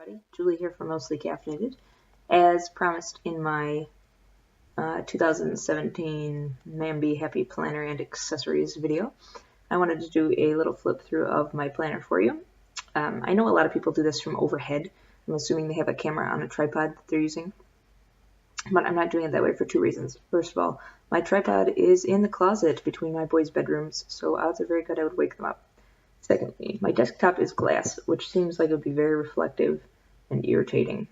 Everybody, Julie here from Mostly Caffeinated. As promised in my 2017 Mambi Happy Planner and Accessories video, I wanted to do a little flip through of my planner for you. I know a lot of people do this from overhead. I'm assuming they have a camera on a tripod that they're using, but I'm not doing it that way for two reasons. First of all, my tripod is in the closet between my boys' bedrooms, so odds are very good I would wake them up. Secondly, my desktop is glass, which seems like it would be very reflective and irritating.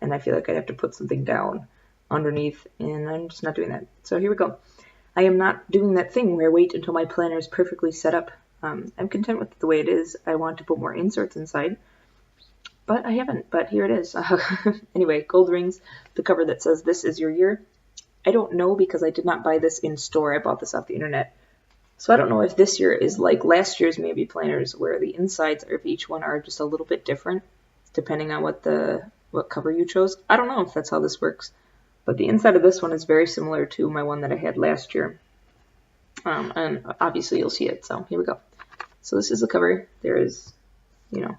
And I feel like I'd have to put something down underneath, and I'm just not doing that. So here we go. I am not doing that thing where I wait until my planner is perfectly set up. I'm content with the way it is. I want to put more inserts inside, but I haven't, but here it is. Anyway, gold rings, the cover that says "This is your year." I don't know because I did not buy this in store. I bought this off the internet. So I don't know if this year is like last year's Mambi planners, where the insides of each one are just a little bit different, depending on what cover you chose. I don't know if that's how this works, but the inside of this one is very similar to my one that I had last year. And obviously you'll see it, so here we go. So this is the cover. There is,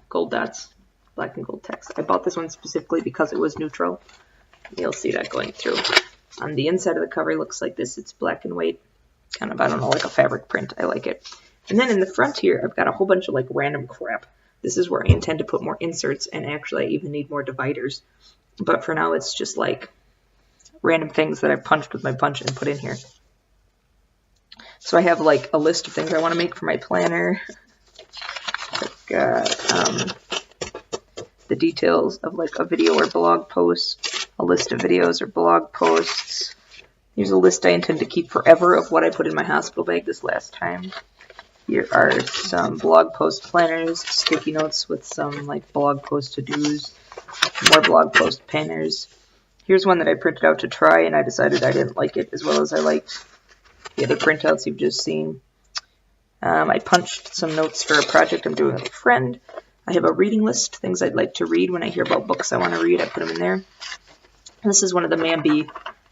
gold dots, black and gold text. I bought this one specifically because it was neutral. You'll see that going through. On the inside of the cover, it looks like this. It's black and white. Kind of, I don't know, like a fabric print. I like it. And then in the front here, I've got a whole bunch of like random crap. This is where I intend to put more inserts, and actually I even need more dividers. But for now, it's just like random things that I punched with my punch and put in here. So I have like a list of things I want to make for my planner. I've got the details of like a video or blog post, a list of videos or blog posts. Here's a list I intend to keep forever of what I put in my hospital bag this last time. Here are some blog post planners, sticky notes with some like blog post to-dos, more blog post planners. Here's one that I printed out to try, and I decided I didn't like it as well as I liked the other printouts you've just seen. I punched some notes for a project I'm doing with a friend. I have a reading list, things I'd like to read when I hear about books I want to read. I put them in there. And this is one of the Mambi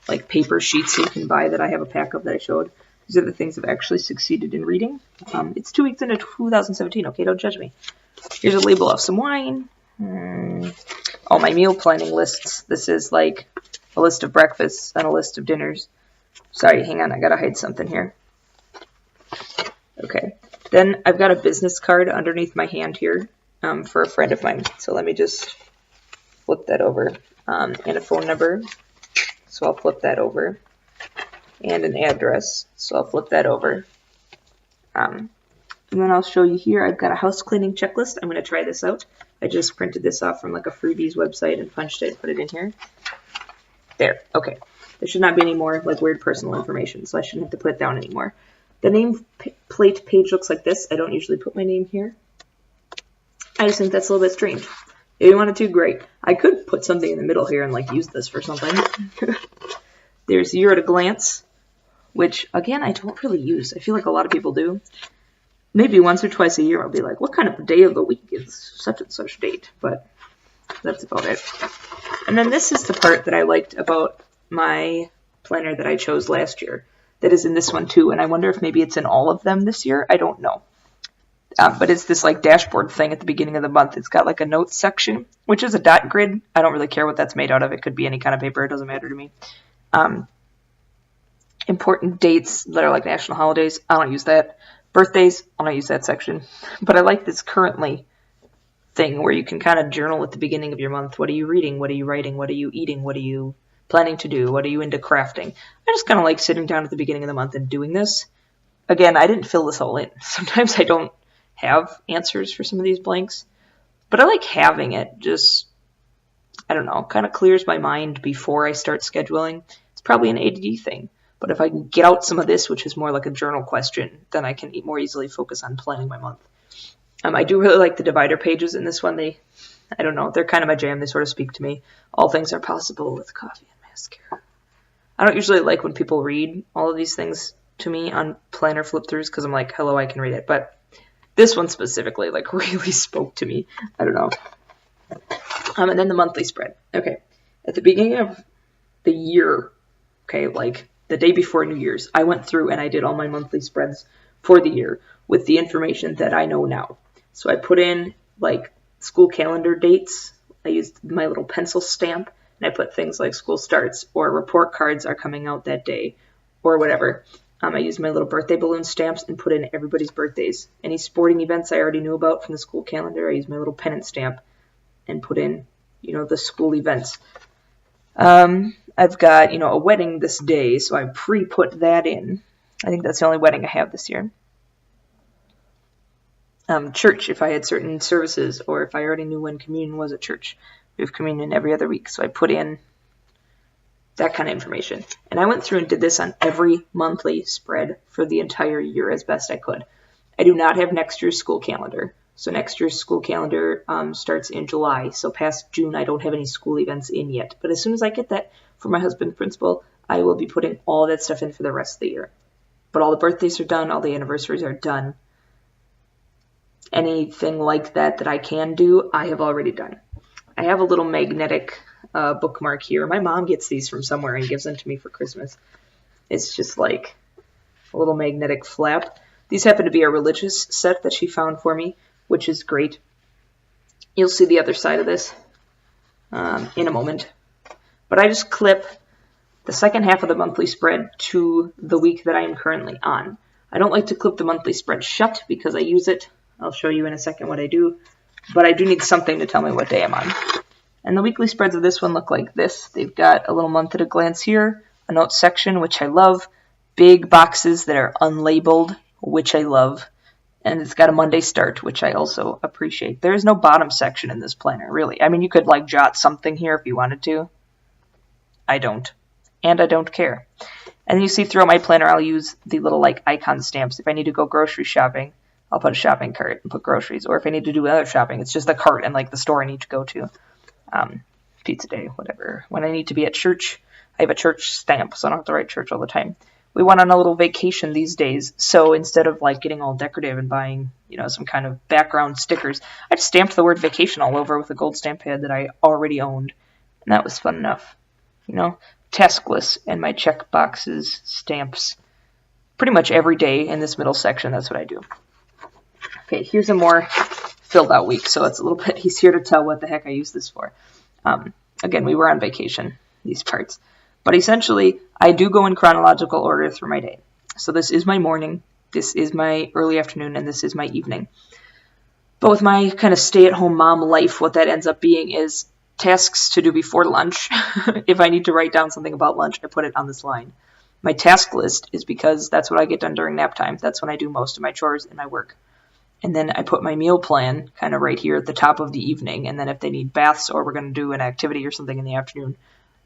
like paper sheets you can buy that I have a pack of that I showed. These are the things I've actually succeeded in reading. It's 2 weeks into 2017. Okay, don't judge me. Here's a label of some wine. Oh, my meal planning lists. This is like a list of breakfasts and a list of dinners. Sorry, hang on. I gotta hide something here. Okay. Then I've got a business card underneath my hand here for a friend of mine. So let me just flip that over. And a phone number. So I'll flip that over. And an address. So I'll flip that over. And then I'll show you here, I've got a house cleaning checklist. I'm going to try this out. I just printed this off from like a freebies website and punched it, put it in here. There. Okay. There should not be any more like weird personal information, so I shouldn't have to put it down anymore. The name plate page looks like this. I don't usually put my name here. I just think that's a little bit strange. If you wanted to, great. I could put something in the middle here and like use this for something. There's year at a glance, which again I don't really use. I feel like a lot of people do. Maybe once or twice a year I'll be like, what kind of day of the week is such and such date? But that's about it. And then this is the part that I liked about my planner that I chose last year. That is in this one too, and I wonder if maybe it's in all of them this year. I don't know. But it's this like dashboard thing at the beginning of the month. It's got like a notes section, which is a dot grid. I don't really care what that's made out of. It could be any kind of paper. It doesn't matter to me. Important dates that are like national holidays. I don't use that. Birthdays. I don't use that section. But I like this currently thing where you can kind of journal at the beginning of your month. What are you reading? What are you writing? What are you eating? What are you planning to do? What are you into crafting? I just kind of like sitting down at the beginning of the month and doing this. Again, I didn't fill this all in. Sometimes I don't have answers for some of these blanks, but I like having it. Just, I don't know, kind of clears my mind before I start scheduling. It's probably an ADD thing, but if I can get out some of this, which is more like a journal question, then I can more easily focus on planning my month. I do really like the divider pages in this one. I don't know, they're kind of my jam. They sort of speak to me. All things are possible with coffee and mascara. I don't usually like when people read all of these things to me on planner flip-throughs because I'm like, hello, I can read it, but this one specifically, like, really spoke to me. I don't know. And then the monthly spread. Okay. At the beginning of the year, okay, like the day before New Year's, I went through and I did all my monthly spreads for the year with the information that I know now. So I put in, like, school calendar dates. I used my little pencil stamp, and I put things like school starts or report cards are coming out that day or whatever. I used my little birthday balloon stamps and put in everybody's birthdays. Any sporting events I already knew about from the school calendar, I used my little pennant stamp and put in, the school events. I've got, a wedding this day, so I pre-put that in. I think that's the only wedding I have this year. Church, if I had certain services, or if I already knew when communion was at church. We have communion every other week, so I put in that kind of information. And I went through and did this on every monthly spread for the entire year as best I could. I do not have next year's school calendar. So next year's school calendar starts in July. So past June, I don't have any school events in yet. But as soon as I get that from my husband, principal, I will be putting all that stuff in for the rest of the year. But all the birthdays are done. All the anniversaries are done. Anything like that I can do, I have already done. I have a little magnetic bookmark here. My mom gets these from somewhere and gives them to me for Christmas. It's just like a little magnetic flap. These happen to be a religious set that she found for me, which is great. You'll see the other side of this in a moment. But I just clip the second half of the monthly spread to the week that I am currently on. I don't like to clip the monthly spread shut because I use it. I'll show you in a second what I do. But I do need something to tell me what day I'm on. And the weekly spreads of this one look like this. They've got a little month at a glance here, a notes section, which I love, big boxes that are unlabeled, which I love, and it's got a Monday start, which I also appreciate. There is no bottom section in this planner, really. I mean, you could like jot something here if you wanted to. I don't. And I don't care. And you see throughout my planner, I'll use the little like icon stamps. If I need to go grocery shopping, I'll put a shopping cart and put groceries. Or if I need to do other shopping, it's just the cart and like the store I need to go to. Pizza day, whatever. When I need to be at church, I have a church stamp, so I don't have to write church all the time. We went on a little vacation these days, so instead of like getting all decorative and buying, some kind of background stickers, I just stamped the word vacation all over with a gold stamp pad that I already owned. And that was fun enough. Task lists and my check boxes, stamps. Pretty much every day in this middle section, that's what I do. Okay, here's a more filled out week, so it's a little bit easier to tell what the heck I use this for. Again, we were on vacation, these parts. But essentially, I do go in chronological order through my day. So this is my morning, this is my early afternoon, and this is my evening. But with my kind of stay-at-home mom life, what that ends up being is tasks to do before lunch. If I need to write down something about lunch, I put it on this line. My task list is because that's what I get done during nap time. That's when I do most of my chores and my work. And then I put my meal plan kind of right here at the top of the evening. And then if they need baths or we're going to do an activity or something in the afternoon,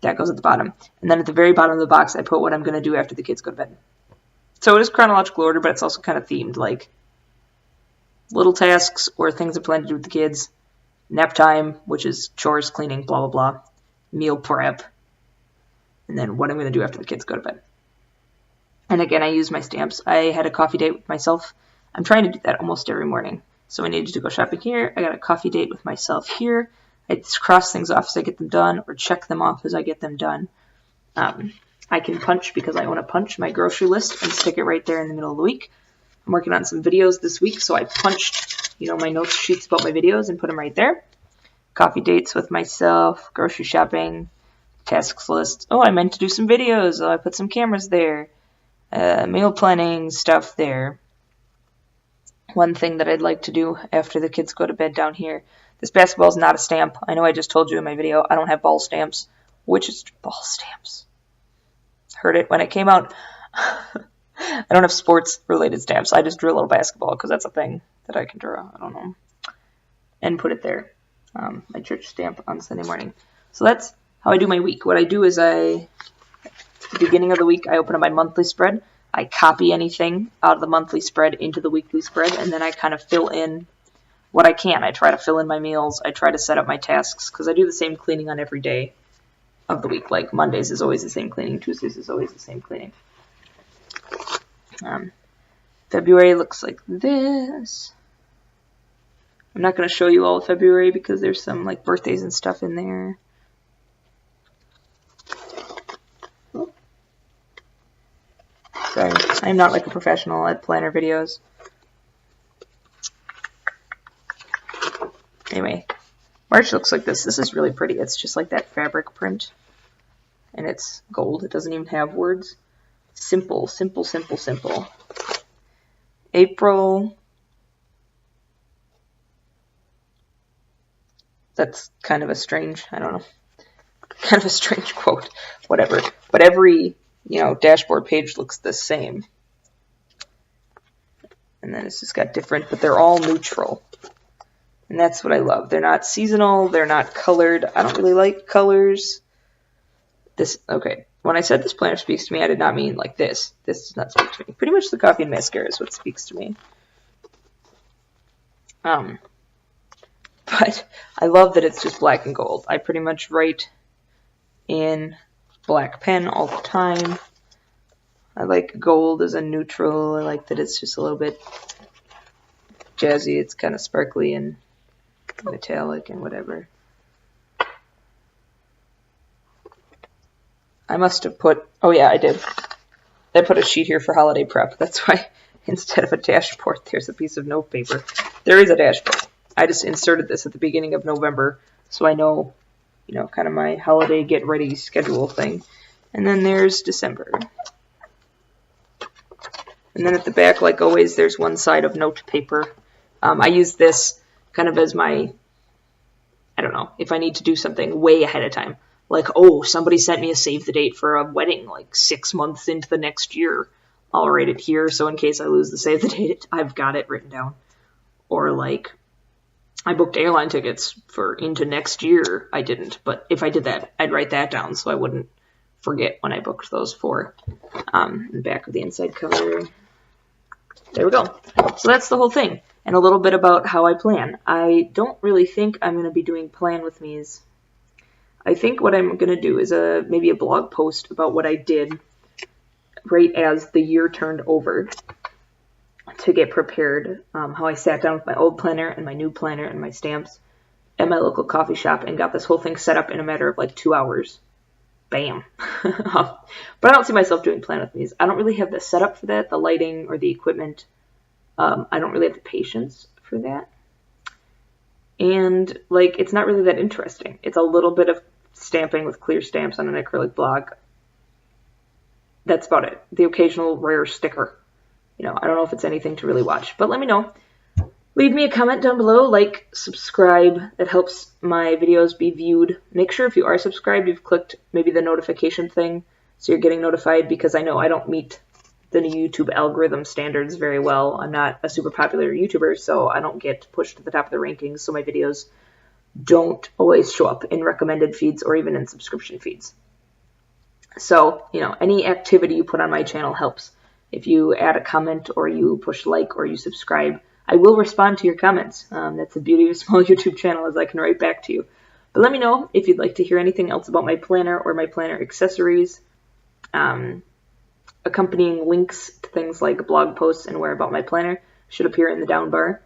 that goes at the bottom. And then at the very bottom of the box, I put what I'm going to do after the kids go to bed. So it is chronological order, but it's also kind of themed, like little tasks or things I plan to do with the kids, nap time, which is chores, cleaning, blah, blah, blah, meal prep, and then what I'm going to do after the kids go to bed. And again, I use my stamps. I had a coffee date with myself. I'm trying to do that almost every morning. So I needed to go shopping here. I got a coffee date with myself here. I just cross things off as I get them done or check them off as I get them done. I can punch because I want to punch my grocery list and stick it right there in the middle of the week. I'm working on some videos this week, so I punched, my notes sheets about my videos and put them right there. Coffee dates with myself, grocery shopping, tasks list. Oh, I meant to do some videos. Oh, I put some cameras there. Meal planning stuff there. One thing that I'd like to do after the kids go to bed down here. This basketball is not a stamp. I know I just told you in my video I don't have ball stamps. Which is ball stamps? Heard it when it came out. I don't have sports-related stamps. I just drew a little basketball because that's a thing that I can draw. I don't know. And put it there. My church stamp on Sunday morning. So that's how I do my week. What I do is at the beginning of the week, I open up my monthly spread. I copy anything out of the monthly spread into the weekly spread, and then I kind of fill in what I can. I try to fill in my meals. I try to set up my tasks because I do the same cleaning on every day of the week. Like Mondays is always the same cleaning. Tuesdays is always the same cleaning. February looks like this. I'm not going to show you all of February because there's some like birthdays and stuff in there. Sorry, I'm not like a professional at planner videos. Anyway, March looks like this. This is really pretty. It's just like that fabric print. And it's gold. It doesn't even have words. Simple, simple, simple, simple. April. That's kind of a strange, I don't know, kind of a strange quote. Whatever. But every, dashboard page looks the same. And then it's just got different, but they're all neutral. And that's what I love. They're not seasonal. They're not colored. I don't really like colors. Okay. When I said this planner speaks to me, I did not mean like this. This does not speak to me. Pretty much the coffee and mascara is what speaks to me. But I love that it's just black and gold. I pretty much write in black pen all the time. I like gold as a neutral. I like that it's just a little bit jazzy. It's kind of sparkly and metallic and whatever. I must have put, oh yeah, I did. I put a sheet here for holiday prep. That's why instead of a dashboard, there's a piece of note paper. There is a dashboard. I just inserted this at the beginning of November so I know, kind of my holiday get ready schedule thing. And then there's December. And then at the back, like always, there's one side of note paper. I use this kind of as my, I don't know, if I need to do something way ahead of time. Like, oh, somebody sent me a save the date for a wedding like 6 months into the next year. I'll write it here so in case I lose the save the date, I've got it written down. Or like, I booked airline tickets for into next year. I didn't, but if I did that, I'd write that down so I wouldn't forget when I booked those for the back of the inside cover. There we go. So that's the whole thing. And a little bit about how I plan. I don't really think I'm going to be doing plan with me's. I think what I'm going to do is maybe a blog post about what I did right as the year turned over to get prepared. How I sat down with my old planner and my new planner and my stamps at my local coffee shop and got this whole thing set up in a matter of like 2 hours. Bam. But I don't see myself doing plan with me's. I don't really have the setup for that, the lighting or the equipment. I don't really have the patience for that. And like, it's not really that interesting. It's a little bit of stamping with clear stamps on an acrylic block. That's about it. The occasional rare sticker. I don't know if it's anything to really watch, but let me know. Leave me a comment down below, like, subscribe. It helps my videos be viewed. Make sure if you are subscribed, you've clicked maybe the notification thing so you're getting notified, because I know I don't meet the YouTube algorithm standards very well. I'm not a super popular YouTuber, so I don't get pushed to the top of the rankings, so my videos don't always show up in recommended feeds or even in subscription feeds. So, any activity you put on my channel helps. If you add a comment or you push like or you subscribe, I will respond to your comments. That's the beauty of a small YouTube channel, is I can write back to you. But let me know if you'd like to hear anything else about my planner or my planner accessories. Accompanying links to things like blog posts and where about my planner should appear in the down bar.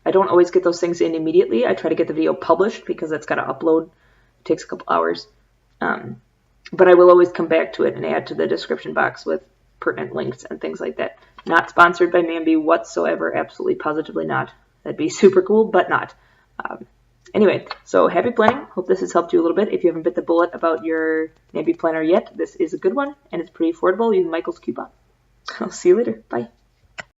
I don't always get those things in immediately. I try to get the video published because that's got to upload. It takes a couple hours. But I will always come back to it and add to the description box with pertinent links and things like that. Not sponsored by Mambi whatsoever. Absolutely, positively not. That'd be super cool, but not. Anyway, so happy planning. Hope this has helped you a little bit. If you haven't bit the bullet about your Mambi planner yet, this is a good one, and it's pretty affordable using Michael's coupon. I'll see you later. Bye.